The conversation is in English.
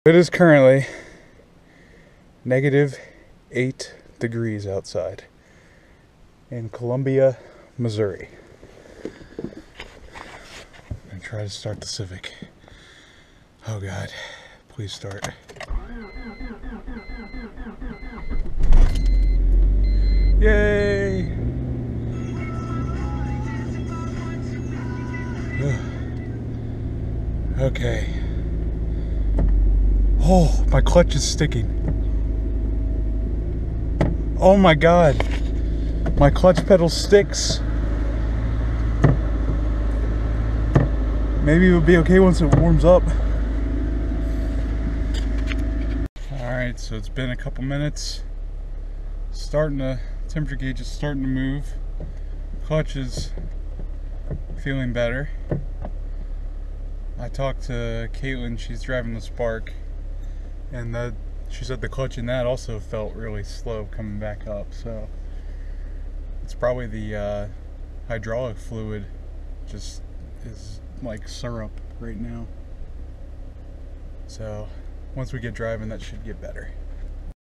It is currently -8 degrees outside in Columbia, Missouri. I'm gonna try to start the Civic. Oh God, please start. Yay! Okay. Oh, my clutch is sticking. Oh my God. My clutch pedal sticks. Maybe it would be okay once it warms up. Alright, so it's been a couple minutes. Temperature gauge is starting to move. Clutch is feeling better. I talked to Caitlin, she's driving the Spark, and she said the clutch in that also felt really slow coming back up, so it's probably the hydraulic fluid just is like syrup right now. So once we get driving, that should get better.